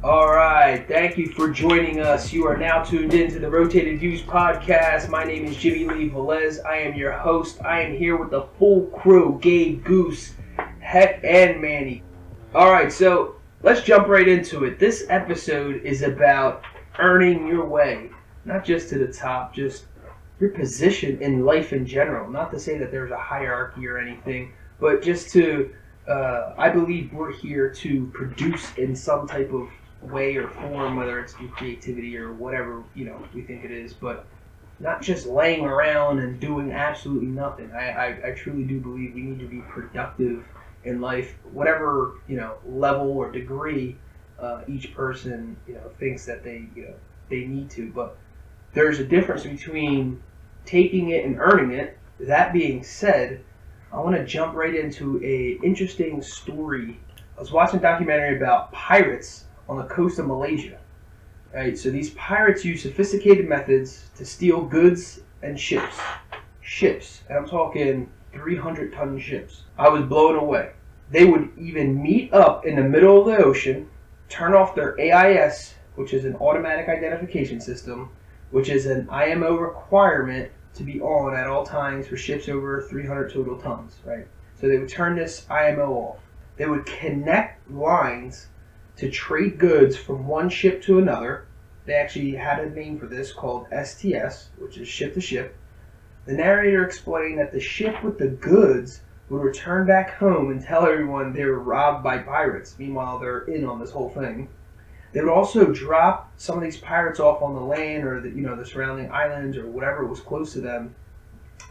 All right, thank you for joining us. You are now tuned in to the Rotated Views podcast. My name is Jimmylee Velez. I am your host. I am here with the full crew, Gabe, Goose, Heck, and Manny. All right, so let's jump right into it. This episode is about earning your way, not just to the top, just your position in life in general. Not to say that there's a hierarchy or anything, but just to, I believe we're here to produce in some type of way or form, whether it's through creativity or whatever we think it is, but not just laying around and doing absolutely nothing. I truly do believe we need to be productive in life, whatever level or degree each person thinks that they need to. But there's a difference between taking it and earning it. That being said, I want to jump right into a interesting story. I was watching a documentary about pirates on the coast of Malaysia. Right, so these pirates use sophisticated methods to steal goods and ships. And I'm talking 300-ton ships. I was blown away. They would even meet up in the middle of the ocean, turn off their AIS, which is an automatic identification system, which is an IMO requirement to be on at all times for ships over 300 total tons. Right, so they would turn this IMO off. They would connect lines to trade goods from one ship to another. They actually had a name for this called STS, which is ship to ship. The narrator explained that the ship with the goods would return back home and tell everyone they were robbed by pirates. Meanwhile, they're in on this whole thing. They would also drop some of these pirates off on the land or the surrounding islands or whatever was close to them,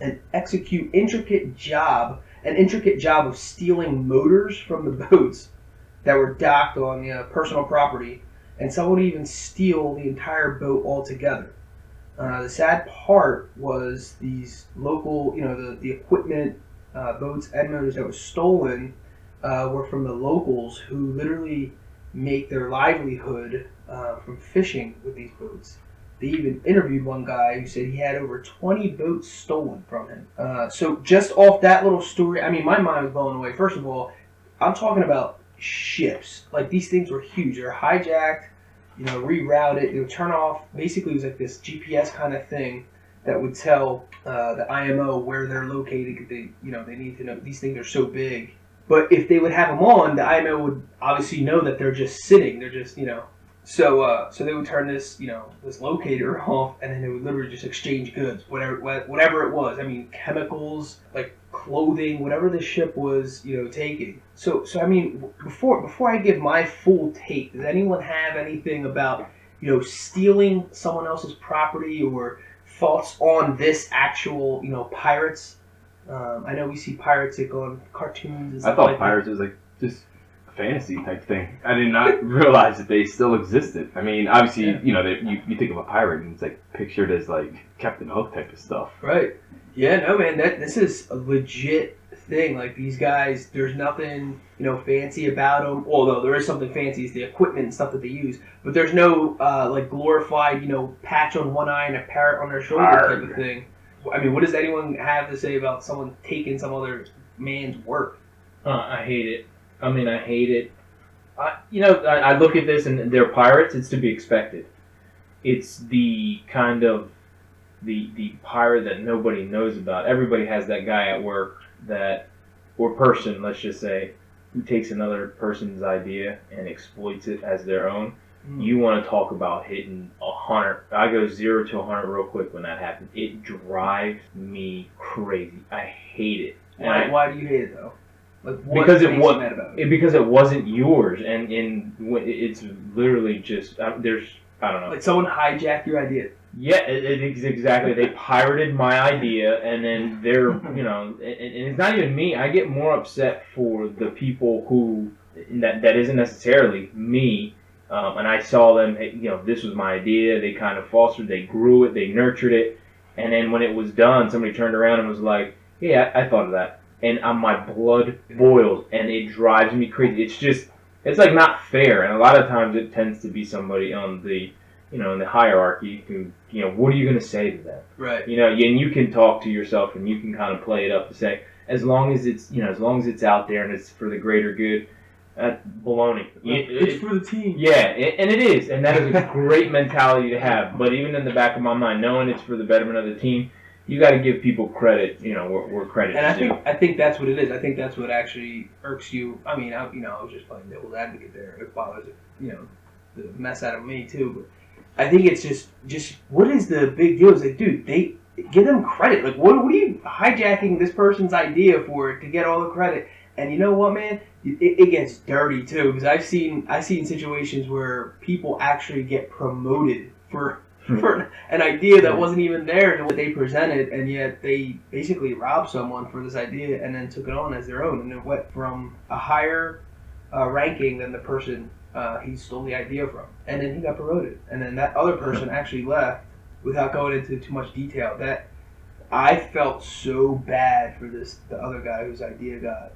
and execute an intricate job of stealing motors from the boats that were docked on personal property, and some would even steal the entire boat altogether. The sad part was these local, the equipment, boats and motors that were stolen were from the locals who literally make their livelihood from fishing with these boats. They even interviewed one guy who said he had over 20 boats stolen from him. So just off that little story, I mean, my mind was blown away. First of all, I'm talking about ships. Like, these things were huge. They were hijacked, rerouted. They would turn off. Basically, it was like this GPS kind of thing that would tell the IMO where they're located, because they need to know. These things are so big. But if they would have them on, the IMO would obviously know that they're just sitting. They're just, So they would turn this, this locator off, and then they would literally just exchange goods, whatever it was. I mean, chemicals, like clothing, whatever the ship was, taking. So I mean, before I give my full take, does anyone have anything about, stealing someone else's property or thoughts on this actual, pirates? I know we see pirates like on cartoons and stuff. I thought pirates was like just fantasy type thing. I did not realize that they still existed. I mean, obviously, you think of a pirate and it's like pictured as like Captain Hook type of stuff. Right. Yeah, no, man, this is a legit thing. Like, these guys, there's nothing, fancy about them. Although there is something fancy, is the equipment and stuff that they use. But there's no, like, glorified, patch on one eye and a parrot on their shoulder type of thing. I mean, what does anyone have to say about someone taking some other man's work? I hate it. I hate it. I look at this and they're pirates. It's to be expected. It's the kind of the pirate that nobody knows about. Everybody has that guy at work or person, let's just say, who takes another person's idea and exploits it as their own. You want to talk about hitting 100. I go 0 to 100 real quick when that happens. It drives me crazy. I hate it. Why do you hate it, though? Like, because it wasn't yours, and it's literally just I don't know. Like, someone hijacked your idea. Yeah, exactly. They pirated my idea, and then they're and it's not even me. I get more upset for the people who that isn't necessarily me. And I saw them, this was my idea. They kind of fostered, they grew it, they nurtured it. And then when it was done, somebody turned around and was like, yeah, I thought of that. And my blood boils, and it drives me crazy. It's like not fair. And a lot of times it tends to be somebody on the, in the hierarchy who, what are you going to say to them? Right. And you can talk to yourself and you can kind of play it up to say, as long as it's out there and it's for the greater good, That's baloney. It's for the team. Yeah, and it is, and that is a great mentality to have. But even in the back of my mind, knowing it's for the betterment of the team, you got to give people credit. Where credit. And is I think that's what it is. I think that's what actually irks you. I mean, I was just playing devil's advocate there. It bothers the mess out of me too. But I think it's just what is the big deal? It's like, dude, they give them credit. Like, what are you hijacking this person's idea for to get all the credit? And you know what, man? It gets dirty too, because I've seen situations where people actually get promoted for an idea that wasn't even there to what they presented, and yet they basically robbed someone for this idea and then took it on as their own, and it went from a higher ranking than the person he stole the idea from, and then he got promoted, and then that other person actually left without going into too much detail. That I felt so bad for the other guy whose idea got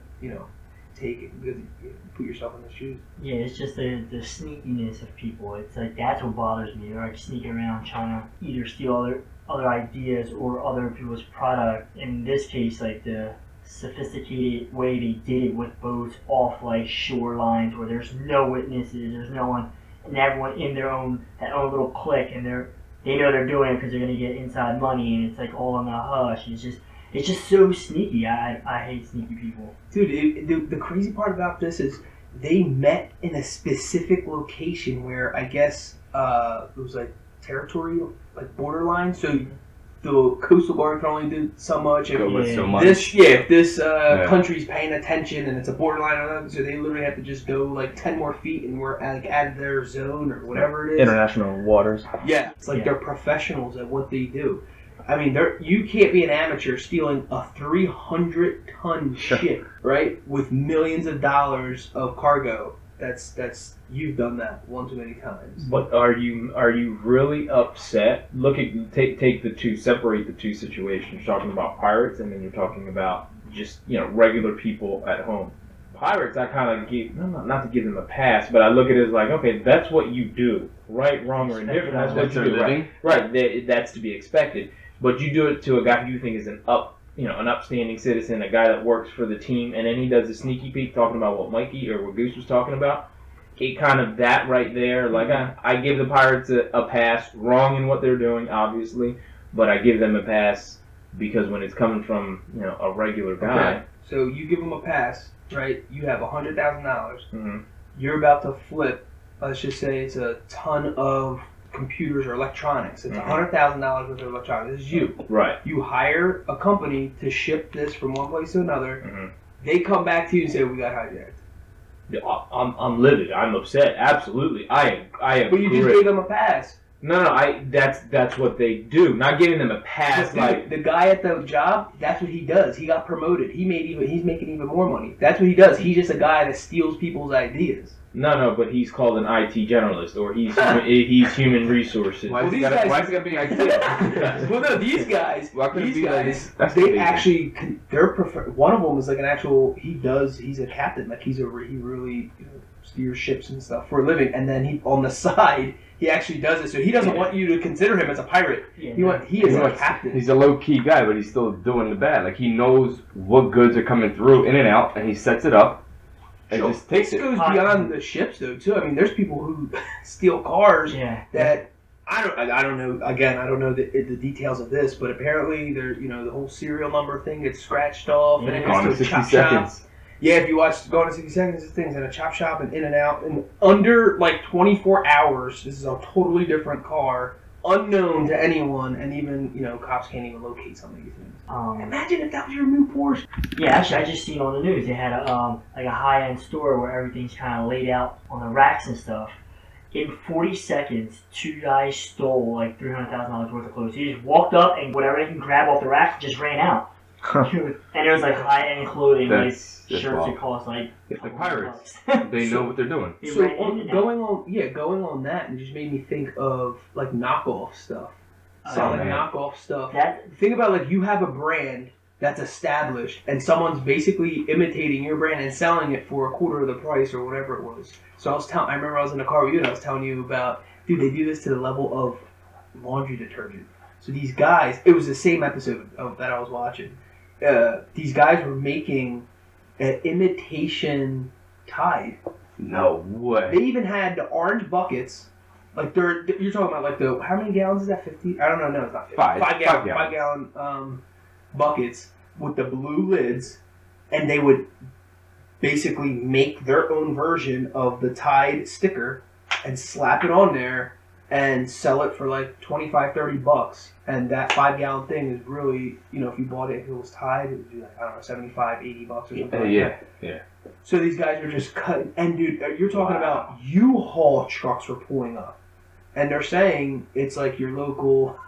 taken, because you put yourself in the shoes. Yeah, it's just the sneakiness of people. It's like that's what bothers me. They're like sneaking around trying to either steal other ideas or other people's product. In this case, like the sophisticated way they did it with boats off like shorelines where there's no witnesses, there's no one, and everyone in their own little clique, and they know they're doing it because they're gonna get inside money, and it's like all in the hush. It's just so sneaky. I hate sneaky people. Dude, the crazy part about this is they met in a specific location where I guess it was like territory, like borderline. So the coastal guard can only do so much. If this country's paying attention and it's a borderline, so they literally have to just go like 10 more feet and we're like out of their zone or whatever it is. International waters. Yeah, it's like they're professionals at what they do. I mean, you can't be an amateur stealing a 300-ton ship, right, with millions of dollars of cargo. That's you've done that one too many times. But are you really upset? Separate the two situations. You're talking about pirates, and then you're talking about just regular people at home. Pirates, I kind of give not to give them a pass, but I look at it as like, okay, that's what you do, right, wrong, or indifferent. That's what you do, right. That's to be expected. But you do it to a guy who you think is an upstanding citizen, a guy that works for the team, and then he does a sneaky peek talking about what Mikey or what Goose was talking about. It kind of that right there, like I give the Pirates a pass, wrong in what they're doing, obviously, but I give them a pass because when it's coming from a regular guy. Okay. So you give them a pass, right? You have $100,000. Mm-hmm. You're about to flip. Let's just say it's a ton of computers or electronics. It's $100,000 worth of electronics. This is you. Right. You hire a company to ship this from one place to another. Mm-hmm. They come back to you and say, "We got hijacked." Yeah, I'm livid. I'm upset. Absolutely. I agree. But you just gave them a pass. No. That's what they do. Not giving them a pass. Like the guy at the job, that's what he does. He got promoted. He's making even more money. That's what he does. He's just a guy that steals people's ideas. No, but he's called an IT generalist, or he's human resources. Why is he gotta be IT? Well, no, these guys, they actually, one of them is like an actual, he's a captain, like he really steers ships and stuff for a living, and then he, on the side, he actually does it, so he doesn't want you to consider him as a pirate. Yeah, he is a captain. He's a low-key guy, but he's still doing the bad. Like, he knows what goods are coming through, in and out, and he sets it up. And just takes it. This goes beyond the ships, though, too. I mean, there's people who steal cars that I don't know. Again, I don't know the details of this, but apparently, the whole serial number thing gets scratched off, and it goes to a chop shop. Yeah, if you watch Gone in 60 Seconds, this thing's in a chop shop and in and out, and under like 24 hours. This is a totally different car, unknown to anyone, and even cops can't even locate some of these things. Imagine if that was your new Porsche. Yeah, actually, I just seen on the news they had a high-end store where everything's kind of laid out on the racks and stuff. In 40 seconds, two guys stole like $300,000 worth of clothes. He just walked up and whatever they can grab off the rack, just ran out. And it was like high-end clothing, shirts that cost like pirates. They know what they're doing. So going on that, it just made me think of like knockoff stuff. Knockoff stuff. Think about like you have a brand that's established and someone's basically imitating your brand and selling it for a quarter of the price or whatever it was. So I remember I was in the car with you and I was telling you about, dude, they do this to the level of laundry detergent. So these guys, it was the same episode that I was watching. These guys were making an imitation Tide. No way. They even had the orange buckets. Like you're talking about like the, how many gallons is that? 50? I don't know. No, it's not 50. Five gallons. 5 gallon buckets with the blue lids, and they would basically make their own version of the Tide sticker and slap it on there and sell it for like $25-$30. And that 5 gallon thing is really, if you bought it, if it was Tide, it would be like, I don't know, $75-$80 or something like that. Yeah. So these guys are just cutting. And dude, you're talking about U-Haul trucks were pulling up. And they're saying it's like your local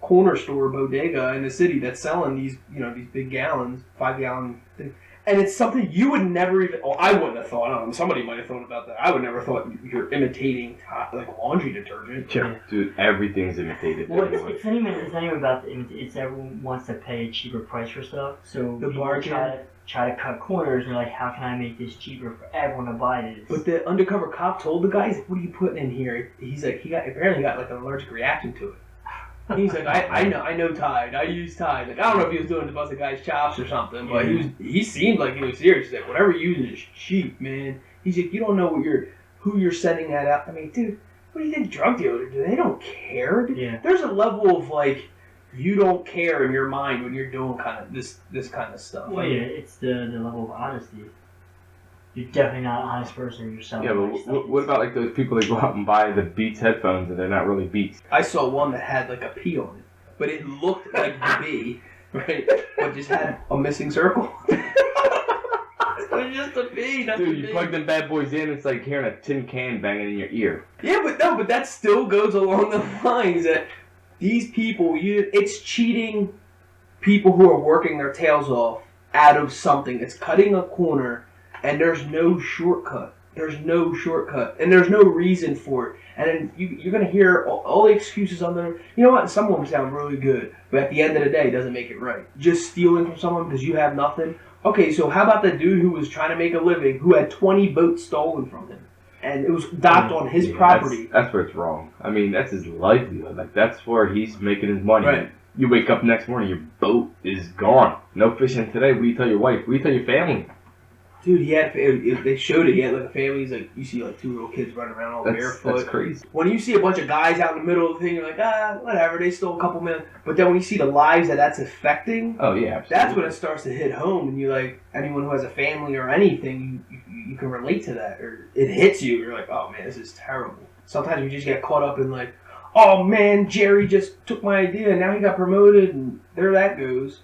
corner store bodega in the city that's selling these, these big gallons, 5 gallon things. And it's something you would never even, I wouldn't have thought, I don't know, somebody might have thought about that. I would never thought you're imitating like laundry detergent. Yeah. Dude, everything's imitated. Well, it's not even about the imitate. It's everyone wants to pay a cheaper price for stuff. So The bargain. Try to cut corners, and they're like, how can I make this cheaper for everyone to buy this? But the undercover cop told the guys, what are you putting in here? He's like, apparently got like an allergic reaction to it. He's like, I know Tide. I use Tide. Like, I don't know if he was doing it to bust the guy's chops or something, but he seemed like he was serious. He's like, whatever you use is cheap, man. He's like, you don't know who you're sending that out. I mean, dude, what do you think drug dealers do? They don't care. Yeah. There's a level of like, you don't care in your mind when you're doing kind of this kind of stuff. Well, yeah, it's the level of honesty. You're definitely not an honest person yourself. Yeah, but what about like those people that go out and buy the Beats headphones and they're not really Beats? I saw one that had like a P on it, but it looked like the B, right? But just had a missing circle. It was just a B, not Dude, a you B. plug them bad boys in, it's like hearing a tin can banging in your ear. Yeah, but that still goes along the lines that these people, it's cheating people who are working their tails off out of something. It's cutting a corner, and there's no shortcut. There's no shortcut, and there's no reason for it. And then you're going to hear all the excuses on there. You know what? Some of them sound really good, but at the end of the day, it doesn't make it right. Just stealing from someone because you have nothing. Okay, so how about the dude who was trying to make a living, who had 20 boats stolen from him? And it was docked on his property. That's where it's wrong. I mean, that's his livelihood. Like, that's where he's making his money. Right. You wake up next morning, your boat is gone. No fishing today. What do you tell your wife? What do you tell your family? Dude, they showed it. He had like a family. He's like, you see like 2 little kids running around all barefoot. That's crazy. When you see a bunch of guys out in the middle of the thing, you're like, whatever. They stole a couple minutes. But then when you see the lives that's affecting, oh yeah, absolutely. That's when it starts to hit home. And you like anyone who has a family or anything, you can relate to that, or it hits you. You're like, oh man, this is terrible. Sometimes you just get caught up in like, oh man, Jerry just took my idea and now he got promoted, and there that goes.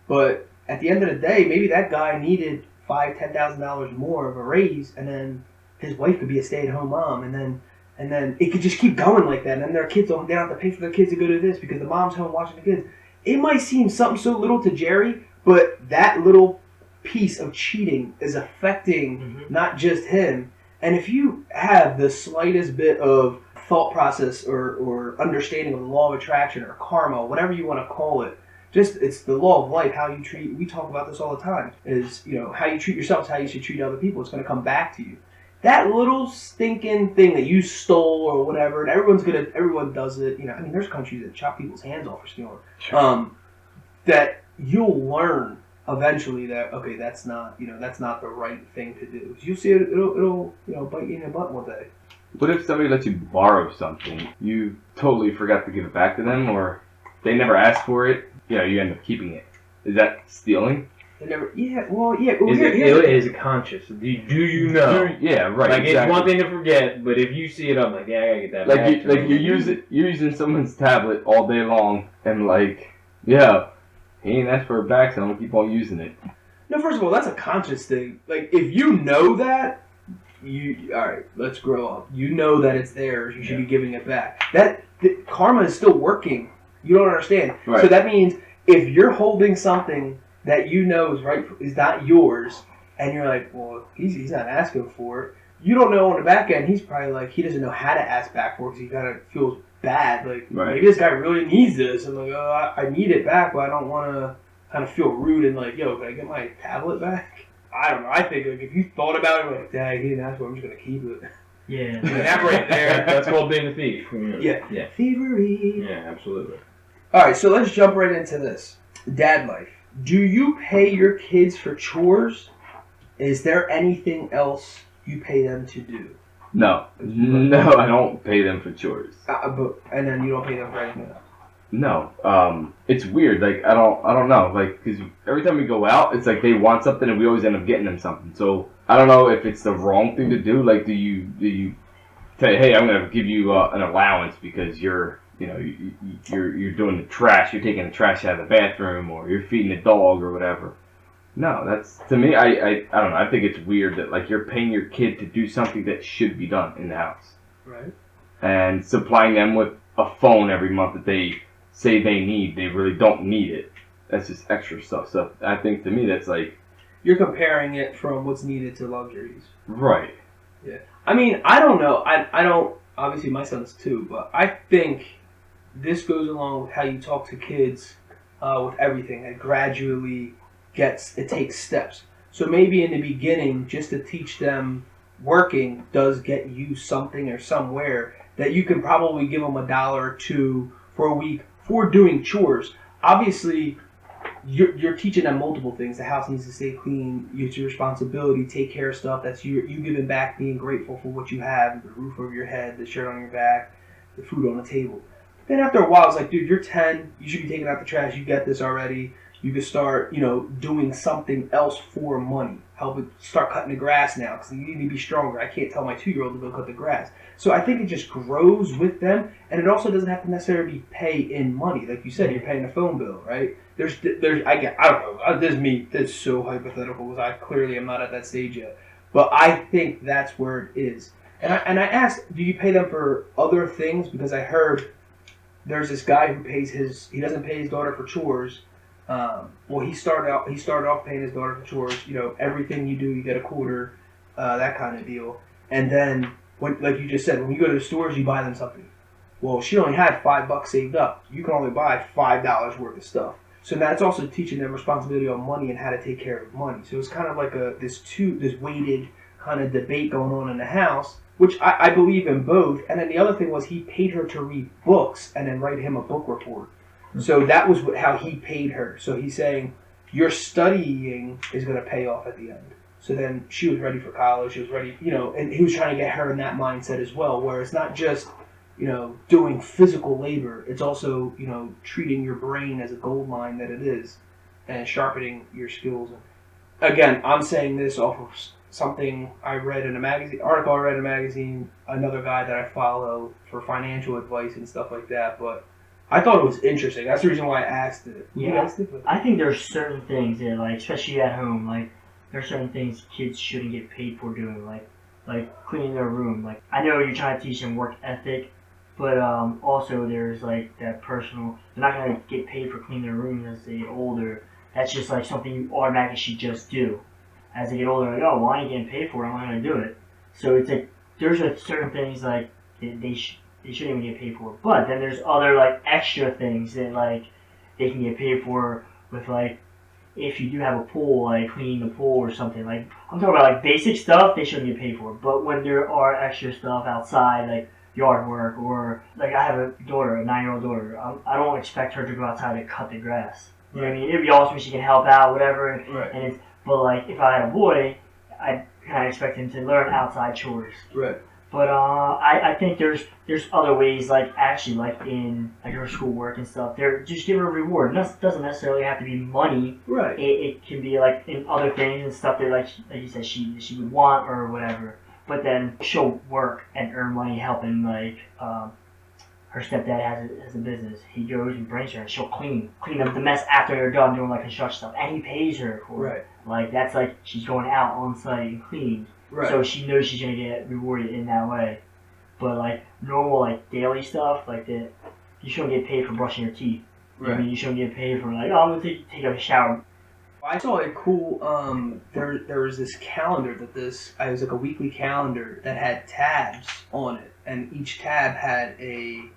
But at the end of the day, maybe that guy needed $5,000-$10,000 more of a raise, and then his wife could be a stay-at-home mom, and then it could just keep going like that. And then their kids don't have to pay for their kids to go to this because the mom's home watching the kids. It might seem something so little to Jerry, but that little piece of cheating is affecting not just him. And if you have the slightest bit of thought process or understanding of the law of attraction or karma, whatever you want to call it, it's the law of life. How you treat, we talk about this all the time, is how you treat yourself is how you should treat other people. It's going to come back to you. That little stinking thing that you stole or whatever, and everyone does it. I mean, there's countries that chop people's hands off for stealing. Sure. That you'll learn eventually that okay, that's not the right thing to do. You'll see it'll bite you in the butt one day. What if somebody lets you borrow something, you totally forgot to give it back to them, or they never asked for it? You end up keeping it. Is that stealing? They never. Yeah. Well, yeah. Is it conscious? Do you know? Yeah, right. Like exactly. It's one thing to forget, but if you see it, I'm like, yeah, I gotta get that back. You're using someone's tablet all day long, and he ain't asked for it back, so I'm gonna keep on using it. No, first of all, that's a conscious thing. Like, if you know that, all right, let's grow up. You know that it's theirs. You should be giving it back. Karma is still working. You don't understand. Right. So that means if you're holding something that you know is not yours, and you're like, well, he's not asking for it. You don't know on the back end. He's probably like, he doesn't know how to ask back for it because he kind of feels bad. Like, maybe this guy really needs this. I'm like, oh, I need it back, but I don't want to kind of feel rude and like, yo, can I get my tablet back? I don't know. I think like if you thought about it, like, dang, he didn't ask for it, I'm just gonna keep it. Yeah. That right there. That's called being a thief. Yeah. Thievery. Yeah, absolutely. All right, so let's jump right into this. Dad life. Do you pay your kids for chores? Is there anything else you pay them to do? No, I don't pay them for chores. And then you don't pay them for anything else? No, it's weird. Like I don't know. Like because every time we go out, it's like they want something, and we always end up getting them something. So I don't know if it's the wrong thing to do. Like, do you say, hey, I'm gonna give you an allowance because you're doing the trash. You're taking the trash out of the bathroom, or you're feeding the dog, or whatever. No, that's to me. I don't know. I think it's weird that like you're paying your kid to do something that should be done in the house, right? And supplying them with a phone every month that they say they need. They really don't need it. That's just extra stuff. So I think to me that's like you're comparing it from what's needed to luxuries. Right. Yeah. I mean, I don't know. I don't. Obviously, my son's too, but I think this goes along with how you talk to kids with everything. It gradually it takes steps. So maybe in the beginning, just to teach them working does get you something or somewhere that you can probably give them $1 or $2 for a week for doing chores. Obviously, you're teaching them multiple things. The house needs to stay clean. It's your responsibility. Take care of stuff. That's you giving back, being grateful for what you have, the roof over your head, the shirt on your back, the food on the table. Then after a while, it's like, dude, you're 10. You should be taking out the trash. You get this already. You can start, doing something else for money. Start cutting the grass now because you need to be stronger. I can't tell my 2-year-old to go cut the grass. So I think it just grows with them, and it also doesn't have to necessarily be pay in money. Like you said, you're paying a phone bill, right? I don't know. This is me. That's so hypothetical because I clearly am not at that stage yet. But I think that's where it is. And I asked, do you pay them for other things? Because I heard there's this guy who he doesn't pay his daughter for chores. He started off paying his daughter for chores. Everything you do, you get a quarter, that kind of deal. And then, like you just said, when you go to the stores, you buy them something. Well, she only had $5 saved up. You can only buy $5 worth of stuff. So that's also teaching them responsibility on money and how to take care of money. So it's kind of like this weighted kind of debate going on in the house, which I believe in both. And then the other thing was he paid her to read books and then write him a book report. So that was how he paid her. So he's saying, your studying is going to pay off at the end. So then she was ready for college. She was ready, and he was trying to get her in that mindset as well, where it's not just, doing physical labor. It's also, treating your brain as a gold mine that it is and sharpening your skills. Again, I'm saying this off of something I read in a magazine, another guy that I follow for financial advice and stuff like that, but I thought it was interesting. That's the reason why I asked it. Yeah, I think there's certain things that, like, especially at home, like, there's certain things kids shouldn't get paid for doing, like cleaning their room. Like, I know you're trying to teach them work ethic, but also there's, like, that personal, they're not going to get paid for cleaning their room as they get older. That's just, like, something you automatically should just do. As they get older, like, oh, well, I ain't getting paid for it, I'm not going to do it. So it's like, there's certain things, like, they shouldn't even get paid for. But then there's other, like, extra things that, like, they can get paid for with, like, if you do have a pool, like cleaning the pool or something. Like, I'm talking about, like, basic stuff they shouldn't get paid for. But when there are extra stuff outside, like yard work, or, like, I have a daughter, a 9-year-old daughter. I don't expect her to go outside and cut the grass. You know what I mean? It'd be awesome if she can help out, whatever. Right. But, like, if I had a boy, I'd kind of expect him to learn outside chores. Right. But I think there's other ways, like, actually, like, in, like, her schoolwork and stuff. Just give her a reward. It doesn't necessarily have to be money. Right. It can be, like, in other things and stuff that, like you said, she would want or whatever. But then she'll work and earn money helping, like, her stepdad has a business. He goes and brings her, and she'll clean up the mess after they're done doing, like, construction stuff. And he pays her for it. Like, that's like she's going out on site and cleaning. Right. So she knows she's going to get rewarded in that way. But, like, normal, like, daily stuff, like that, you shouldn't get paid for brushing your teeth. Right. I mean, you shouldn't get paid for, like, oh, I'm going to take a shower. I saw a cool, there was this calendar it was like a weekly calendar that had tabs on it. And each tab had a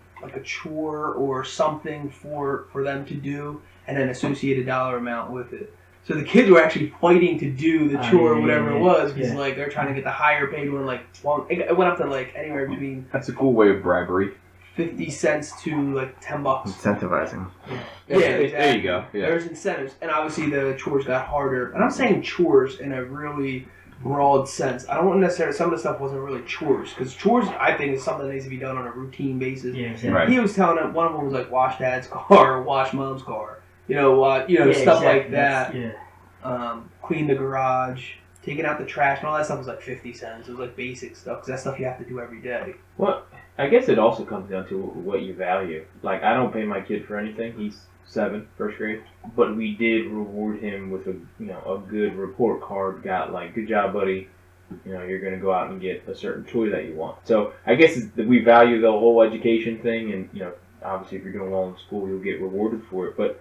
chore or something for them to do, and then associate a dollar amount with it. So the kids were actually fighting to do the chore or whatever it was, because like they're trying to get the higher paid one. Like, well, it went up to like anywhere between. That's a cool way of bribery. 50 cents to like $10. Incentivizing. Yeah, exactly. There you go. Yeah. There's incentives, and obviously the chores got harder. And I'm saying chores in a really broad sense. I don't want necessarily, some of the stuff wasn't really chores, because chores, I think, is something that needs to be done on a routine basis. Yeah, exactly. Right. He was telling them, one of them was like, wash dad's car, or wash mom's car. Stuff exactly. like that. Yeah. Clean the garage, taking out the trash, and all that stuff was like 50 cents. It was like basic stuff, because that stuff you have to do every day. Well, I guess it also comes down to what you value. Like, I don't pay my kid for anything. He's 7, first grade. But we did reward him with a good report card. Got like, good job, buddy. You're going to go out and get a certain toy that you want. So I guess we value the whole education thing, and obviously if you're doing well in school, you'll get rewarded for it. But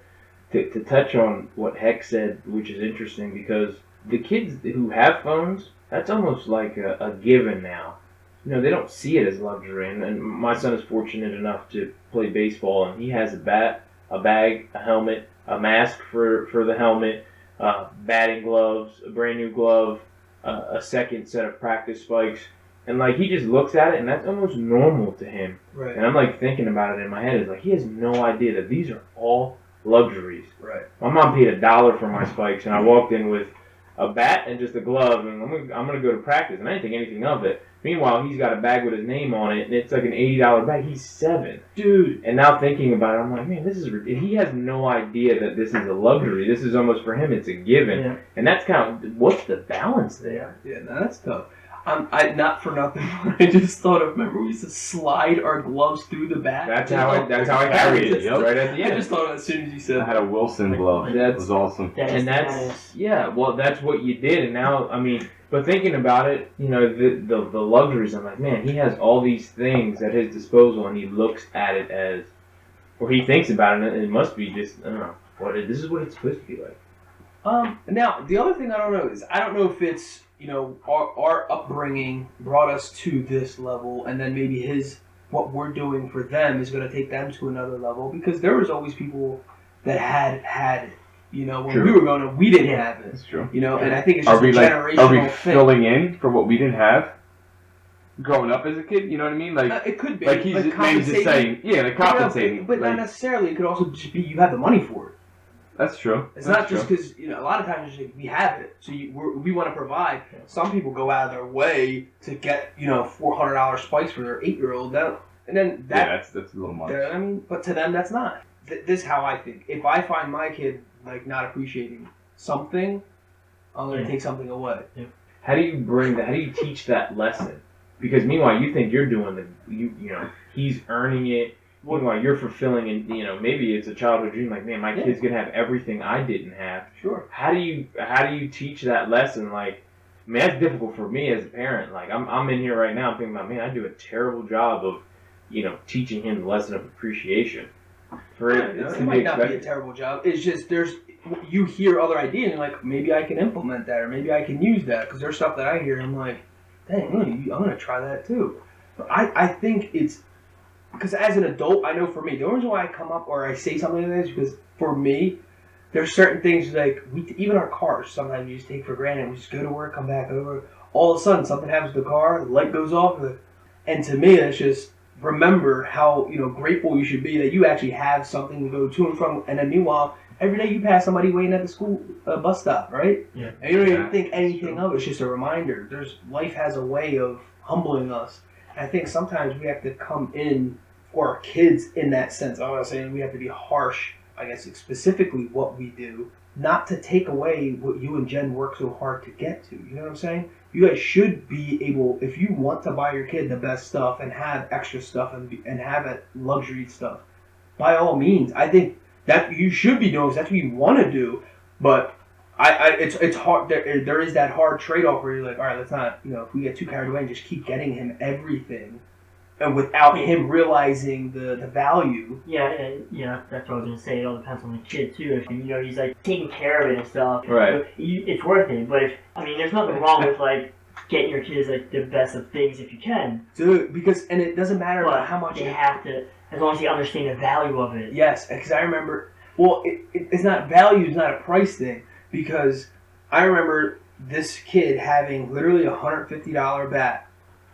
to touch on what Heck said, which is interesting, because the kids who have phones, that's almost like a given now. They don't see it as luxury. And my son is fortunate enough to play baseball, and he has a bat, a bag, a helmet, a mask for the helmet, batting gloves, a brand new glove, a second set of practice spikes. And like, he just looks at it, and that's almost normal to him. Right. And I'm like thinking about it in my head. It's like, he has no idea that these are all luxuries. Right. My mom paid $1 for my spikes, and I walked in with a bat and just a glove, and I'm gonna go to practice, and I didn't think anything of it. Meanwhile, he's got a bag with his name on it, and it's like an $80 bag. He's 7, Dude. and now thinking about it, I'm like, man, this is ridiculous. He has no idea that this is a luxury. This is almost, for him, it's a given, Yeah. and that's kind of, what's the balance there? Yeah, no, that's tough. I not for nothing, but I just thought of, remember we used to slide our gloves through the back? That's how I carried it. Yep. Right at the I end. just thought of it as soon as you said I had a Wilson glove. That was awesome. And that's what you did. And now, I mean, but thinking about it, the luxuries, I'm like, man, he has all these things at his disposal, and he looks at it as, or he thinks about it, and it must be just, I don't know, this is what it's supposed to be like. Now, the other thing I don't know is, I don't know if it's, our upbringing brought us to this level, and then maybe what we're doing for them is going to take them to another level, because there was always people that had it. When True. we were growing up, we didn't have it. That's true. And I think it's just a generational are we thing. filling in for what we didn't have growing up as a kid? You know what I mean? Like, it could be. like he's maybe just saying, like compensating. But not necessarily. It could also just be you have the money for it. That's true. It's not just because, a lot of times we have it, so we want to provide. Some people go out of their way to get, $400 spikes for their 8-year-old. And then that's a little much. But to them, that's not. This is how I think. If I find my kid, like, not appreciating something, I'm going to take something away. Yeah. How do you teach that lesson? Because meanwhile, you think you're doing he's earning it. Meanwhile, you're fulfilling, and maybe it's a childhood dream. Like, man, my kid's gonna have everything I didn't have. Sure. How do you teach that lesson? Like, I mean, that's difficult for me as a parent. Like, I'm in here right now. I'm thinking about, man, I do a terrible job of, teaching him the lesson of appreciation. It might not be a terrible job. It's just you hear other ideas, and you're like, maybe I can implement that, or maybe I can use that. Because there's stuff that I hear, and I'm like, dang, I'm gonna try that too. But I think it's. Because as an adult, I know for me, the only reason why I come up or I say something like this is because for me, there's certain things like, even our cars, sometimes we just take for granted. We just go to work, come back, go to work. All of a sudden, something happens to the car, the light goes off. And to me, it's just remember how grateful you should be that you actually have something to go to and from. And then meanwhile, every day you pass somebody waiting at the school bus stop, right? Yeah. And you don't even think anything of it. It's just a reminder. Life has a way of humbling us. I think sometimes we have to come in, or our kids in that sense. I'm not saying we have to be harsh, I guess, specifically what we do, not to take away what you and Jen work so hard to get to. You know what I'm saying? You guys should be able, if you want to buy your kid the best stuff and have extra stuff and have it luxury stuff, by all means. I think that you should be doing, because that's what you want to do. But it's hard. There is that hard trade-off where you're like, all right, let's not, if we get too carried away and just keep getting him everything, and without him realizing the value. Yeah, that's what I was gonna say. It all depends on the kid too. If he's like taking care of it and stuff, right? It's worth it. But there's nothing wrong with like getting your kids like the best of things if you can. Dude, and it doesn't matter about how much they have to, as long as they understand the value of it. Yes, because I remember. Well, it's not value. It's not a price thing, because I remember this kid having literally $150 bat.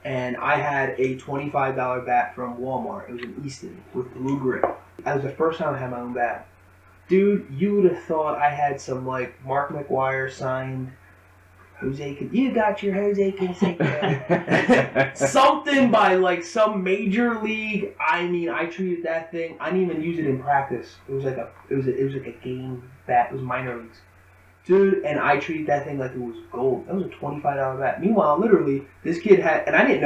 And I had a $25 bat from Walmart. It was an Easton with blue grip. That was the first time I had my own bat. Dude, you would have thought I had some, like, Mark McGuire signed You got your Jose Canseco. Something by like some major league. I mean, I treated that thing. I didn't even use it in practice. It was like a game bat. It was minor leagues, dude. And I treated that thing like it was gold. That was a $25 bat. Meanwhile, literally, this kid had, and I didn't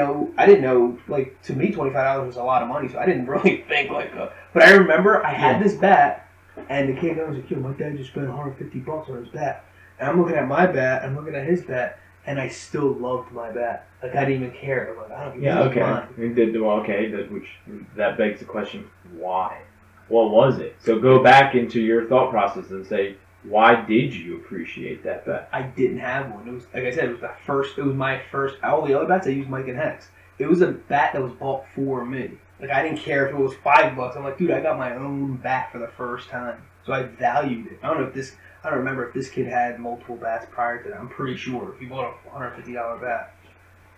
know. Like to me, $25 was a lot of money, so I didn't really think like. But I remember I had this bat, and the kid was like, "Yo, my dad just spent $150 on his bat." And I'm looking at my bat, I'm looking at his bat, and I still loved my bat. Like, I didn't even care. I'm like, I don't care. Which that begs the question, why? What was it? So go back into your thought process and say, why did you appreciate that bat? I didn't have one. It was, like I said, it was my first, all the other bats I used Mike and Hex. It was a bat that was bought for me. Like, I didn't care if it was $5. I'm like, dude, I got my own bat for the first time. So I valued it. I don't remember if this kid had multiple bats prior to that. I'm pretty sure. If he bought a $150 bat,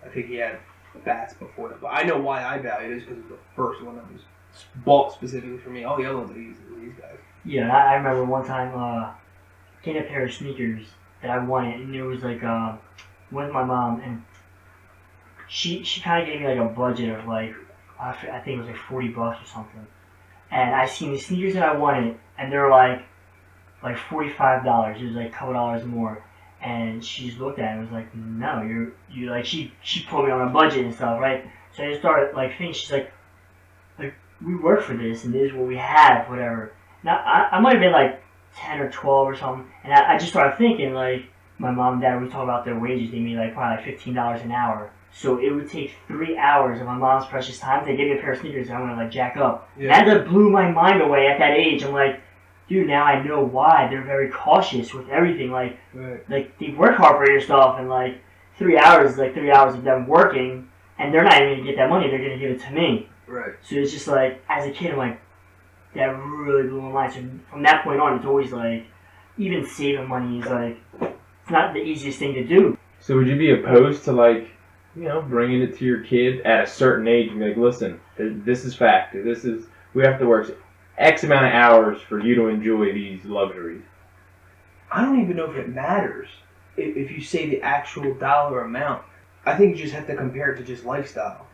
I think he had bats before that. But I know why I valued it is because it was the first one that was bought specifically for me. All the other ones I used were these guys. Yeah, I remember one time getting a pair of sneakers that I wanted, and it was like with my mom, and she kind of gave me like a budget of like I think it was like $40 or something, and I seen the sneakers that I wanted, and they're like $45. It was like a couple dollars more, and she just looked at it and was like, "No, you like." She put me on a budget and stuff, right? So I just started like thinking. She's like we work for this, and this is what we have, whatever. Now I might have been like 10 or 12 or something, and I just started thinking like my mom and dad would talk about their wages. They made like probably like $15 an hour. So it would take 3 hours of my mom's precious time to give me a pair of sneakers that I'm gonna like jack up. Yeah. And that blew my mind away at that age. I'm like, dude, now I know why they're very cautious with everything. Like, like they work hard for your stuff, and like 3 hours is like 3 hours of them working, and they're not even gonna get that money. They're gonna give it to me. Right. So it's just like, as a kid, I'm like, that really blew my mind. So from that point on, it's always like, even saving money is like, it's not the easiest thing to do. So would you be opposed to like, bringing it to your kid at a certain age and be like, listen, this is fact. We have to work X amount of hours for you to enjoy these luxuries. I don't even know if it matters if you say the actual dollar amount. I think you just have to compare it to just lifestyle.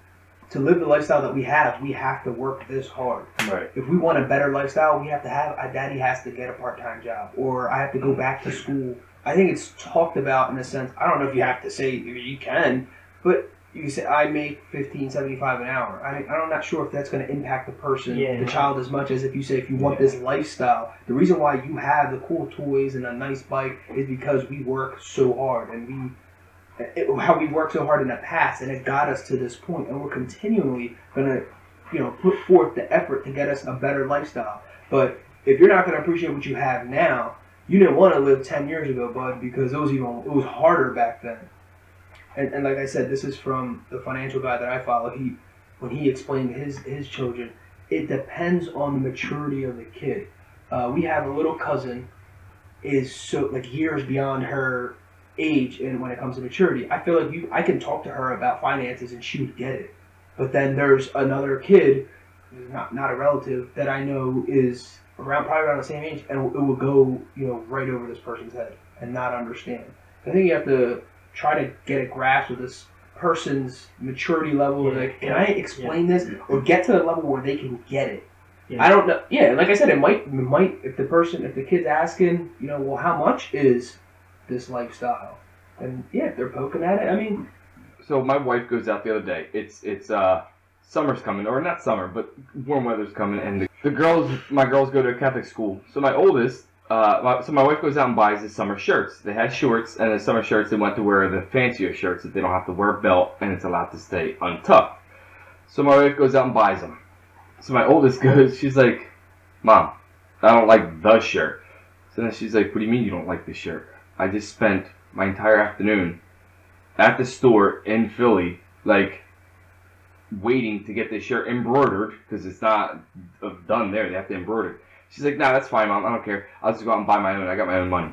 To live the lifestyle that we have to work this hard. Right. If we want a better lifestyle, we have to have, daddy has to get a part-time job, or I have to go back to school. I think it's talked about in a sense. I don't know if you have to say, you can, but you say, I make $15.75 an hour. I'm not sure if that's going to impact the person, the child, as much as if you say, if you want this lifestyle. The reason why you have the cool toys and a nice bike is because we work so hard, and how we worked so hard in the past, and it got us to this point, and we're continually going to, put forth the effort to get us a better lifestyle. But if you're not going to appreciate what you have now, you didn't want to live 10 years ago, bud, because it was harder back then. And like I said, this is from the financial guy that I follow. When he explained his children, it depends on the maturity of the kid. We have a little cousin is so like years beyond her age, and when it comes to maturity, I feel like I can talk to her about finances and she would get it. But then there's another kid, not a relative, that I know is probably around the same age, and it will go right over this person's head and not understand. I think you have to try to get a grasp of this person's maturity level. Like, can I explain this, or get to the level where they can get it? I don't know. Yeah, like I said, it might if the kid's asking, well, how much is this lifestyle? And if they're poking at it, I mean. So my wife goes out the other day. It's summer's coming, or not summer, but warm weather's coming, and my girls go to a Catholic school. So my oldest, my wife goes out and buys the summer shirts. They had shorts, and the summer shirts they want to wear the fancier shirts that they don't have to wear a belt, and it's allowed to stay untucked. So my wife goes out and buys them. So my oldest goes, she's like, Mom, I don't like the shirt. So then she's like, what do you mean you don't like the shirt? I just spent my entire afternoon at the store in Philly, like, waiting to get this shirt embroidered, because it's not done there. They have to embroider it. She's like, nah, that's fine, Mom. I don't care. I'll just go out and buy my own. I got my own money.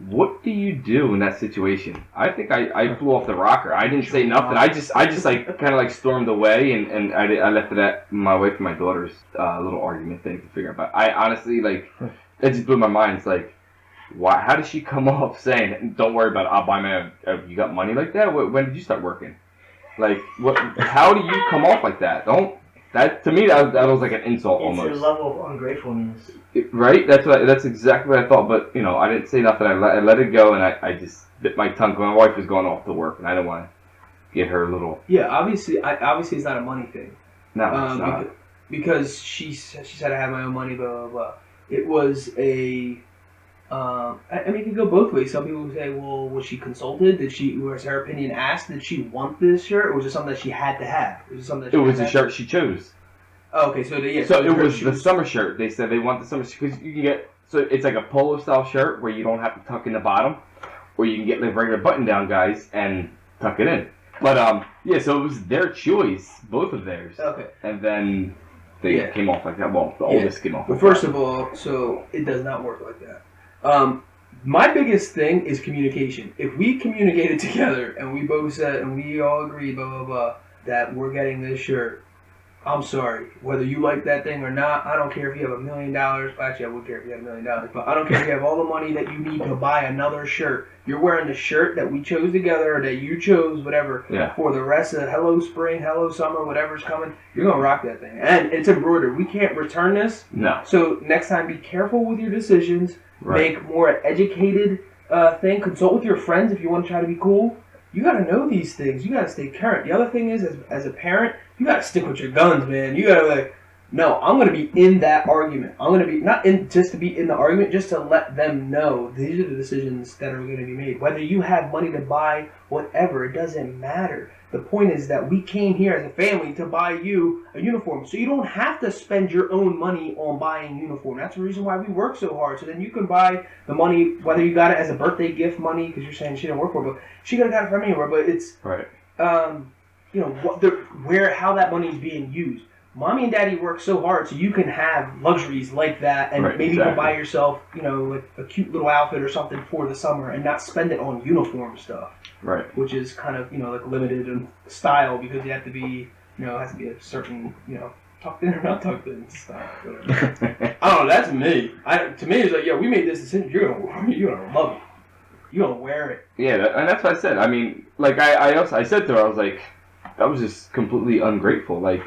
What do you do in that situation? I think I flew off the rocker. I didn't say nothing. I just like kind of like stormed away, and I left it at my wife and my daughter's little argument thing to figure out. But I honestly, like, it just blew my mind. It's like, why? How did she come off saying, "Don't worry about it, I'll buy my own"? You got money like that? When did you start working? Like, what? How do you come off like that? Don't. That to me, that was like an insult almost. It's a level of ungratefulness. Right? That's exactly what I thought. But you know, I didn't say nothing. I let it go, and I just bit my tongue. My wife was going off to work, and I didn't want to get her a little. Yeah, obviously it's not a money thing. No, it's not. Because she said I had my own money, blah blah blah. It was a. I mean, it could go both ways. Some people would say, well, was she consulted? Was her opinion asked? Did she want this shirt, or was it something that she had to have? It was a shirt she chose. Oh, okay, so it was the summer shirt. They said they want the summer shirt because you can get it's like a polo style shirt where you don't have to tuck in the bottom, or you can get like regular button down guys and tuck it in. But so it was their choice, both of theirs. Okay, and then they came off like that. Well, the oldest came off. But first of all, so it does not work like that. My biggest thing is communication. If we communicated together and we both said and we all agree, blah blah blah, that we're getting this shirt, I'm sorry. Whether you like that thing or not, I don't care if you have $1 million. Actually, I would care if you had $1 million, but I don't care if you have all the money that you need to buy another shirt. You're wearing the shirt that we chose together, or that you chose, whatever, for the rest of hello spring, hello summer, whatever's coming. You're gonna rock that thing, and it's embroidered. We can't return this. No. So next time, be careful with your decisions. Right. Make more educated thing. Consult with your friends if you want to try to be cool. You got to know these things. You got to stay current. The other thing is, as a parent, you got to stick with your guns, man. You got to no, I'm going to be in that argument. I'm going to be, not in just to be in the argument, just to let them know these are the decisions that are going to be made. Whether you have money to buy whatever, it doesn't matter. The point is that we came here as a family to buy you a uniform. So you don't have to spend your own money on buying a uniform. That's the reason why we work so hard. So then you can buy the money, whether you got it as a birthday gift money, because you're saying she didn't work for it, but she could have got it from anywhere. But it's, right. How that money is being used. Mommy and daddy work so hard so you can have luxuries like that, and maybe you can buy yourself, like a cute little outfit or something for the summer and not spend it on uniform stuff. Right. Which is kind of, like limited in style because you have to be, it has to be a certain, tucked in or not tucked in style. I don't know, that's me. To me, it's like, we made this decision, you're gonna love it. You're gonna wear it. Yeah, and that's what I said. I mean, like, I said to her, I was like, that was just completely ungrateful. Like,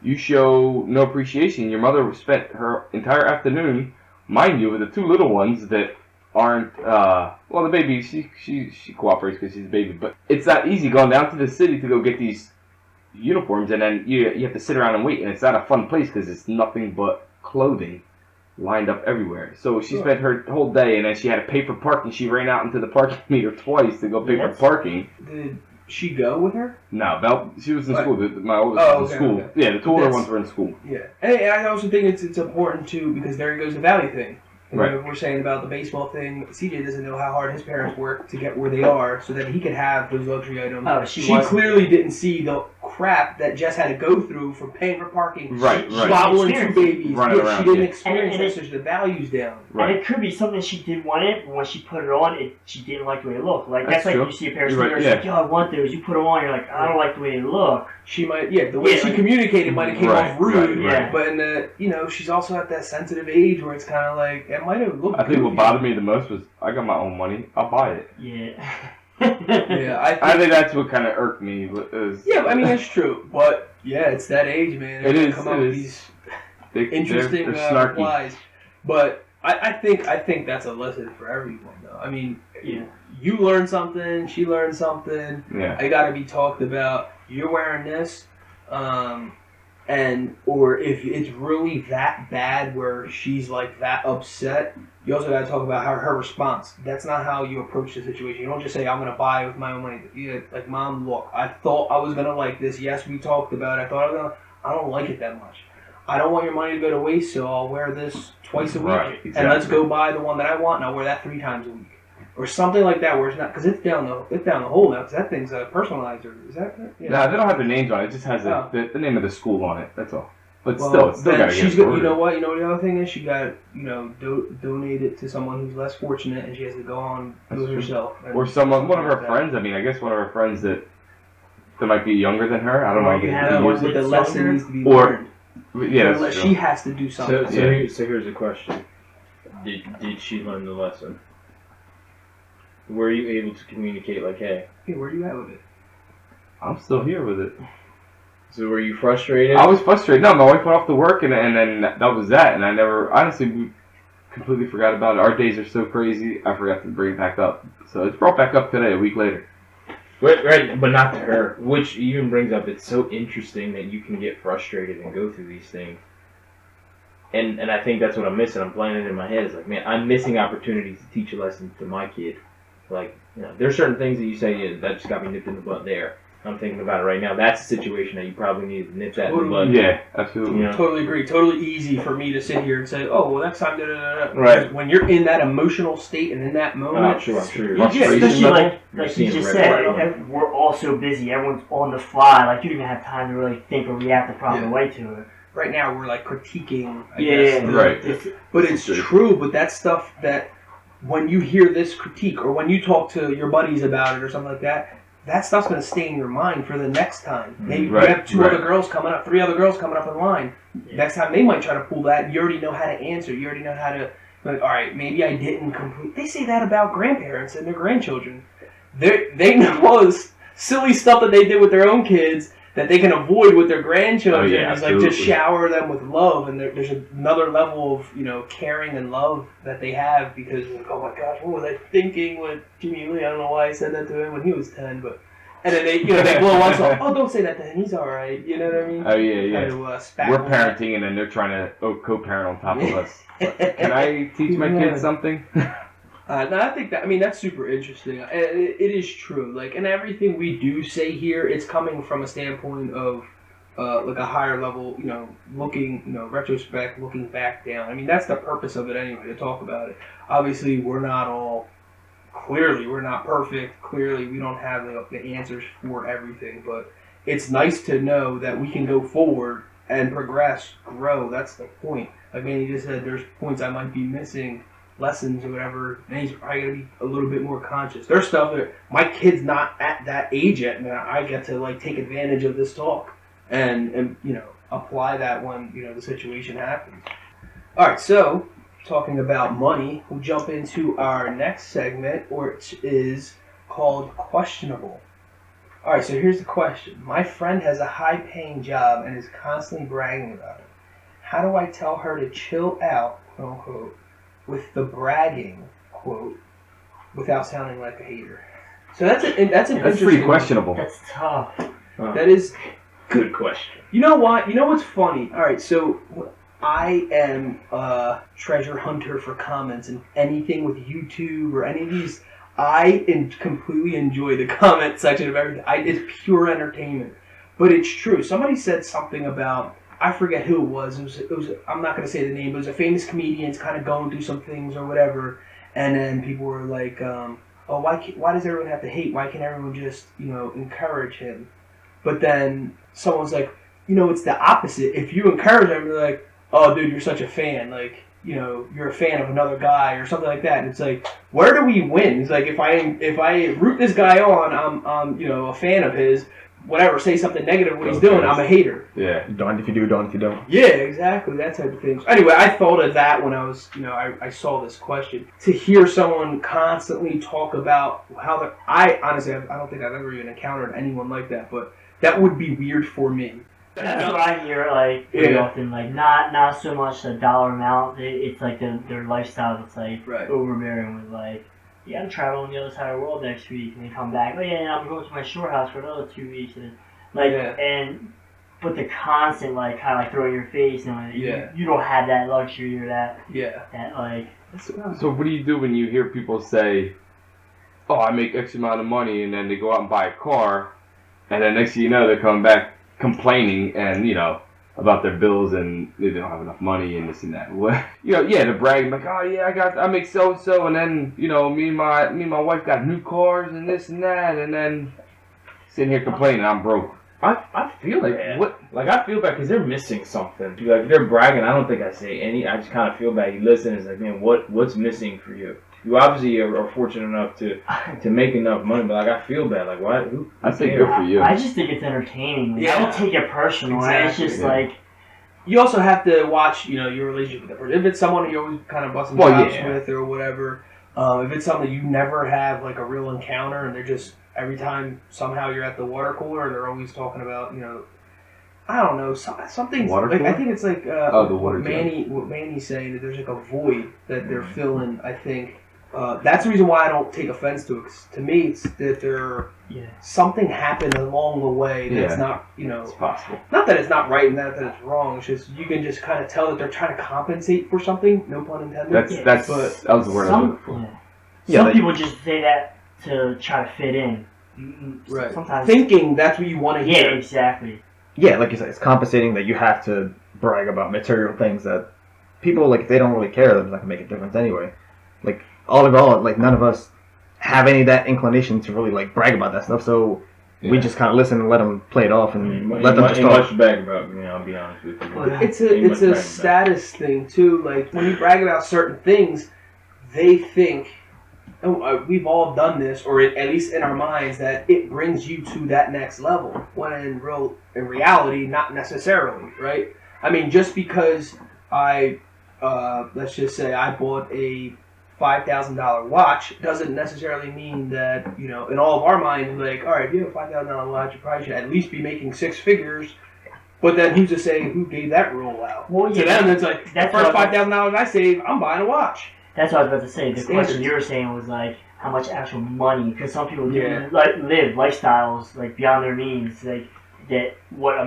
you show no appreciation. Your mother spent her entire afternoon, mind you, with the two little ones that aren't, the baby, she cooperates because she's a baby, but it's not easy going down to the city to go get these uniforms, and then you have to sit around and wait, and it's not a fun place because it's nothing but clothing lined up everywhere. So she spent her whole day, and then she had to pay for parking. She ran out into the parking meter twice to go pay for parking. Did she go with her? No, she was in school. My oldest was in school. Okay. Yeah, the two older ones were in school. Yeah, and I also think it's important too, because there goes the value thing. Right. We're saying about the baseball thing. CJ doesn't know how hard his parents work to get where they are, so that he could have those luxury items. Oh, she clearly didn't see the crap that Jess had to go through for paying for parking. Right. Swaddling two babies. Running around, she didn't experience that, so the value's down. Right. And it could be something she did want it, but when she put it on, she didn't like the way it looked. Like that's like true. You see a pair of sneakers, like, I want those. You put them on, you're like, I don't like the way they look. She might, the way she communicated might have came off rude. Right. But in the, she's also at that sensitive age where it's kind of like, it might have looked. I think what bothered me the most was I got my own money. I'll buy it. Yeah. I think that's what kind of irked me. I mean that's true, but it's that age, man. It is. Come up with these interesting replies, but I think that's a lesson for everyone, though. I mean, you learn something, she learned something. Yeah. It got to be talked about. You're wearing this, or if it's really that bad where she's like that upset. You also got to talk about her response. That's not how you approach the situation. You don't just say, I'm going to buy with my own money. Like, Mom, look, I thought I was going to like this. Yes, we talked about it. I don't like it that much. I don't want your money to go to waste, so I'll wear this twice a week. Right, exactly. And let's go buy the one that I want, and I'll wear that 3 times a week. Or something like that, where it's not, because it's down the hole now, because that thing's personalized. Is that right? Yeah. No, they don't have the names on it. It just has the name of the school on it. That's all. But still got to get it. You know what? You know the other thing is she got donate it to someone who's less fortunate, and she has to go on do it herself. Or one of her friends. I mean, I guess one of her friends that might be younger than her. I don't know. But the lesson needs to be learned. Yeah, she has to do something. So here's the question: Did she learn the lesson? Were you able to communicate like, hey? Hey, where are you at with it? I'm still here with it. So were you frustrated? I was frustrated. No, my wife went off to work, and then that was that. And I never, honestly, we completely forgot about it. Our days are so crazy, I forgot to bring it back up. So it's brought back up today, a week later. Right, but not to her. Which even brings up, it's so interesting that you can get frustrated and go through these things. And I think that's what I'm missing. I'm playing it in my head. It's like, man, I'm missing opportunities to teach a lesson to my kid. Like, there's certain things that you say, yeah, that just got me nipped in the butt there. I'm thinking about it right now. That's a situation that you probably need to nip that in the butt. Yeah, absolutely. Totally agree. Totally easy for me to sit here and say, oh, well, next time, da-da-da-da. Right. Because when you're in that emotional state and in that moment, I'm sure. Especially like you just said, we're all so busy. Everyone's on the fly. Like, you don't even have time to really think or react the proper way to it. Right now, we're like critiquing. I guess, right. But it's true. But that's stuff that when you hear this critique or when you talk to your buddies about it or something like that, that stuff's going to stay in your mind for the next time. Maybe you have two other girls coming up, 3 other girls coming up in line. Next time they might try to pull that. You already know how to answer. You already know how to, like, all right, maybe I didn't complete. They say that about grandparents and their grandchildren. They know all this silly stuff that they did with their own kids that they can avoid with their grandchildren. Oh, yeah, it's like just shower them with love, and there's another level of caring and love that they have because oh my gosh, what was I thinking with Jimmylee? I don't know why I said that to him when he was 10, but and then they blow us off. Oh, don't say that to him. He's all right. You know what I mean? Oh yeah. We're parenting, and then they're trying to co-parent on top of us. Can I teach my kids something? No, I think that's super interesting. It is true. Like, and everything we do say here, it's coming from a standpoint of, like a higher level, looking, retrospect, looking back down. I mean, that's the purpose of it anyway, to talk about it. Obviously, we're not perfect. Clearly, we don't have the answers for everything, but it's nice to know that we can go forward and progress, grow. That's the point. Like Manny just said, there's points I might be missing, lessons or whatever, and he's probably going to be a little bit more conscious. There's stuff that my kid's not at that age yet, and I get to take advantage of this talk and apply that when the situation happens. All right, so talking about money, we'll jump into our next segment, which is called Questionable. All right, so here's the question. My friend has a high-paying job and is constantly bragging about it. How do I tell her to chill out, quote unquote, with the bragging, quote, without sounding like a hater? So that's pretty questionable. That's tough. That is good question. You know what? You know what's funny? All right, so I am a treasure hunter for comments and anything with YouTube or any of these. I completely enjoy the comment section of everything. It's pure entertainment, but it's true. Somebody said something about. I forget who it was. It was. I'm not going to say the name, but it was a famous comedian kind of going through some things or whatever. And then people were like, oh, why does everyone have to hate? Why can't everyone just, encourage him? But then someone's like, it's the opposite. If you encourage him, you're like, oh, dude, you're such a fan. Like, you're a fan of another guy or something like that. And it's like, where do we win? It's like, if I root this guy on, I'm a fan of his. Whatever, say something negative of what he's doing, I'm a hater. Yeah. Darned if you do, darned if you don't. Yeah, exactly, that type of thing. So anyway, I thought of that when I was, I saw this question. To hear someone constantly talk about how I honestly, I don't think I've ever even encountered anyone like that, but that would be weird for me. That's what I hear, pretty often. Not so much the dollar amount. It's like their lifestyle that's overbearing with yeah, I'm traveling the other side of the world next week, and they come back. Oh yeah, I'm going to my shore house for another 2 weeks, and but the constant kind of throw in your face, and you don't have that luxury or that So what do you do when you hear people say, "Oh, I make X amount of money," and then they go out and buy a car, and then next thing you know, they're coming back complaining and about their bills and they don't have enough money and this and that. They're bragging like, oh yeah, I make so and so, and then me and my wife got new cars and this and that, and then sitting here complaining I'm broke. I feel bad. I feel bad because they're missing something. They're bragging. I don't think I say any. I just kind of feel bad. You listen, it's like, man, what's missing for you? You obviously are fortunate enough to make enough money, but I feel bad. Like, why? I think good for you. I just think it's entertaining. I don't take it personal. Exactly. It's just you also have to watch, your relationship with that person. If it's someone you're always kind of busting chops with or whatever, If it's something you never have like a real encounter, and they're just every time somehow you're at the water cooler, they're always talking about I don't know something. Water Like cooler? I think it's like the water what Manny's saying, that there's like a void that they're filling. I think that's the reason why I don't take offense to it. 'Cause to me, it's that something happened along the way that's not It's possible. not that it's not right and that it's wrong. It's just you can just kind of tell that they're trying to compensate for something. No pun intended. That was the word I was looking for. Some people just say that to try to fit in. Right. Sometimes Thinking that's what you want to hear. Yeah, exactly. Yeah, like you said, it's compensating that you have to brag about material things that people, like, if they don't really care, they're not going to make a difference anyway. Like, all in all, like, none of us have any of that inclination to really, like, brag about that stuff, so we just kind of listen and let them play it off and let them just talk. talk. Much brag about, I'll be honest with you. It's a status thing, too. Like, when you brag about certain things, they think, we've all done this, or at least in our minds, that it brings you to that next level. When in reality, not necessarily, right? I mean, just because let's just say I bought a $5,000 watch doesn't necessarily mean that, in all of our minds, like, all right, if you have a $5,000 watch, you probably should at least be making six figures. But then who's to say who gave that rule out? Well, to them, it's like, the first $5,000 I save, I'm buying a watch. That's what I was about to say. The question you were saying was like how much actual money, because some people do live lifestyles like beyond their means, like that what a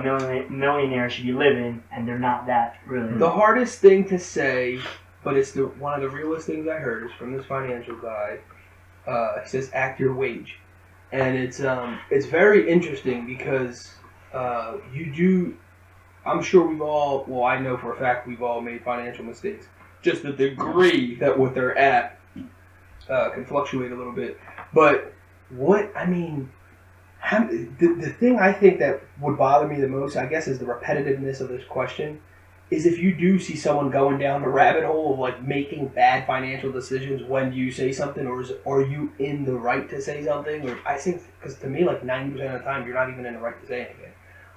millionaire should be living, and they're not that really. The hardest thing to say, but it's one of the realest things I heard is from this financial guy. He says, "Act your wage," and it's very interesting because you do. I'm sure we've all. Well, I know for a fact we've all made financial mistakes. Just the degree that what they're at can fluctuate a little bit. But the thing I think that would bother me the most, I guess, is the repetitiveness of this question, is if you do see someone going down the rabbit hole of like making bad financial decisions when you say something, or are you in the right to say something? Or I think, because to me, like 90% of the time, you're not even in the right to say anything.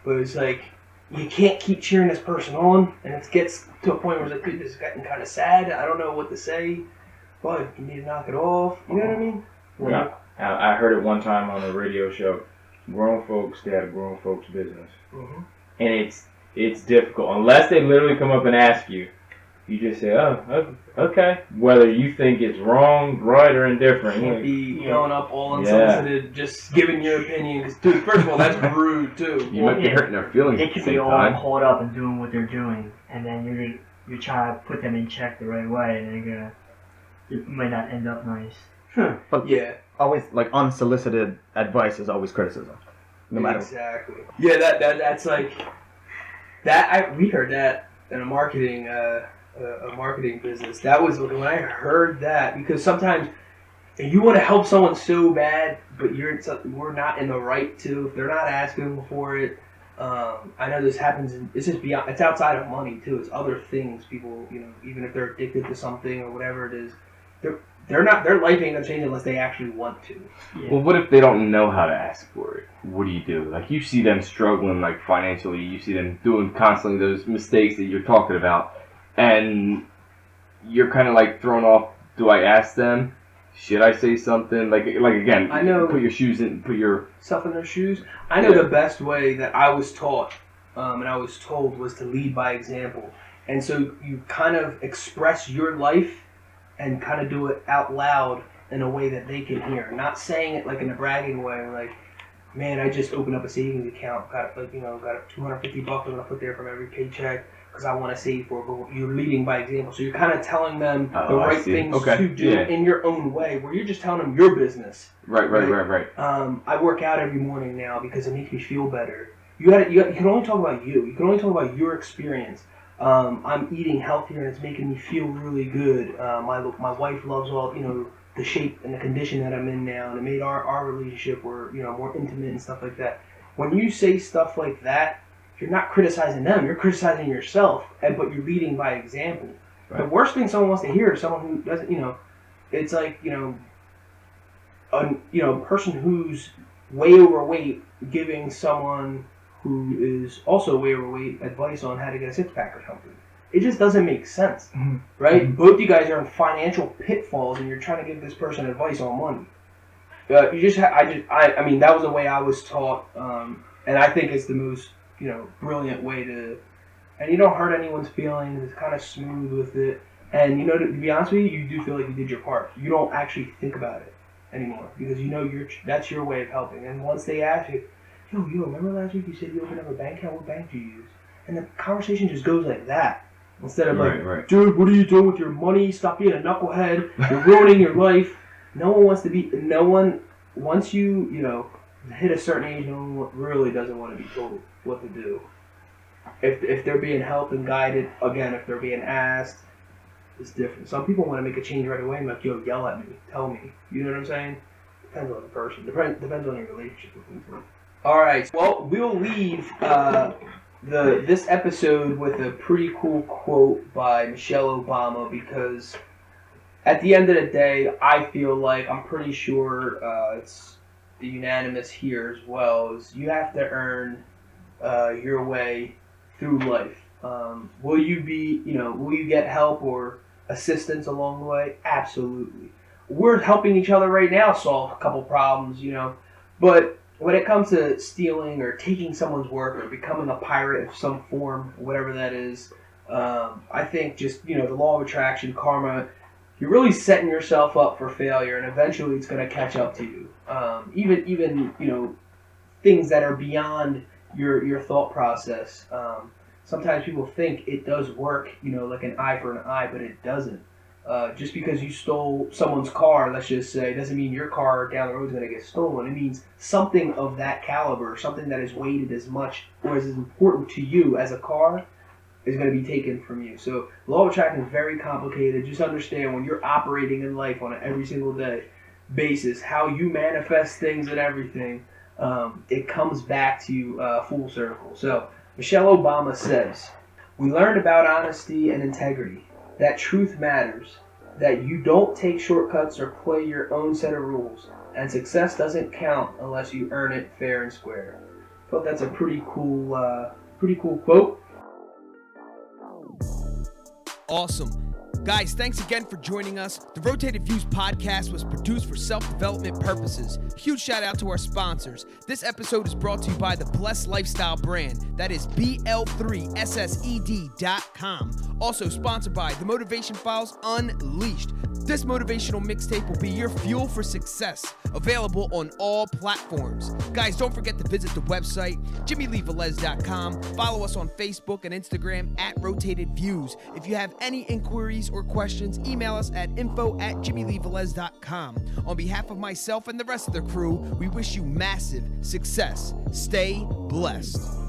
But it's like, you can't keep cheering this person on, and it gets to a point where it's like, dude, this is getting kind of sad. I don't know what to say, but you need to knock it off. You know what I mean? Yeah. I heard it one time on a radio show. Grown folks, they have a grown folks business, and it's difficult unless they literally come up and ask you. You just say, "Oh, okay." Whether you think it's wrong, right, or indifferent. You can't be going up all unsolicited, just giving your opinion. Because, dude, first of all, that's rude too. You might be hurting their feelings. They could be all caught up and doing what they're doing, and then you're trying to put them in check the right way, and it might not end up nice. But always, like, unsolicited advice is always criticism, no matter. Exactly. Yeah, that's like that. We heard that in a marketing business. That was when I heard that, because sometimes you want to help someone so bad, but we're not in the right to. If they're not asking for it, I know this happens. It's just beyond. It's outside of money too. It's other things. People, even if they're addicted to something or whatever it is, they're not. Their life ain't gonna change unless they actually want to. Yeah. Well, what if they don't know how to ask for it? What do you do? Like, you see them struggling, like, financially. You see them doing constantly those mistakes that you're talking about, and you're kind of like thrown off. Do I ask them? Should I say something? Like again, I know. Put yourself in their shoes. I know the best way that I was taught, and I was told, was to lead by example. And so you kind of express your life and kind of do it out loud in a way that they can hear. Not saying it like in a bragging way, like, man, I just opened up a savings account, got $250 I'm gonna put there from every paycheck because I want to save for it. But you're leading by example, so you're kind of telling them the right things to do in your own way, where you're just telling them your business. Right. I work out every morning now because it makes me feel better. You can only talk about you. You can only talk about your experience. I'm eating healthier and it's making me feel really good. My wife loves all the shape and the condition that I'm in now, and it made our relationship more intimate and stuff like that. When you say stuff like that, you're not criticizing them, you're criticizing yourself, but you're leading by example. Right. The worst thing someone wants to hear is someone who doesn't, it's like, a person who's way overweight giving someone who is also way overweight advice on how to get a six-pack or something. It just doesn't make sense, right? Both you guys are in financial pitfalls, and you're trying to give this person advice on money. I mean, that was the way I was taught, and I think it's the most, brilliant way to, and you don't hurt anyone's feelings. It's kind of smooth with it, and to be honest with you do feel like you did your part. You don't actually think about it anymore because that's your way of helping. And once they ask you, yo, remember last week you said you opened up a bank account? What bank do you use? And the conversation just goes like that. Instead of right. Dude, what are you doing with your money? Stop being a knucklehead. You're ruining your life. Once you hit a certain age, no one really doesn't want to be told what to do. If they're being helped and guided, again, if they're being asked, it's different. Some people want to make a change right away and like, yo, yell at me, tell me. You know what I'm saying? Depends on the person. Depends on your relationship with people. All right. Well, we'll leave this episode with a pretty cool quote by Michelle Obama, because at the end of the day, I feel like, I'm pretty sure it's the unanimous here as well, is you have to earn your way through life. Will you get help or assistance along the way? Absolutely. We're helping each other right now solve a couple problems, but when it comes to stealing or taking someone's work or becoming a pirate of some form, whatever that is, I think just, the law of attraction, karma, you're really setting yourself up for failure, and eventually it's going to catch up to you. Even things that are beyond your thought process. Sometimes people think it does work, like an eye for an eye, but it doesn't. Just because you stole someone's car, let's just say, doesn't mean your car down the road is going to get stolen. It means something of that caliber, something that is weighted as much or as important to you as a car, is going to be taken from you. So law of attraction is very complicated. Just understand when you're operating in life on an every single day basis, how you manifest things and everything, it comes back to you full circle. So Michelle Obama says, "We learned about honesty and integrity, that truth matters, that you don't take shortcuts or play your own set of rules, and success doesn't count unless you earn it fair and square." I thought that's a pretty cool quote. Awesome. Guys, thanks again for joining us. The Rotated Views podcast was produced for self-development purposes. Huge shout out to our sponsors. This episode is brought to you by the Blessed Lifestyle brand. That is BL3SSED.com. Also sponsored by The Motivation Files Unleashed. This motivational mixtape will be your fuel for success. Available on all platforms. Guys, don't forget to visit the website, JimmyleeVelez.com. Follow us on Facebook and Instagram at Rotated Views. If you have any inquiries or questions, email us at info@JimmyleeVelez.com. On behalf of myself and the rest of the crew, we wish you massive success. Stay blessed.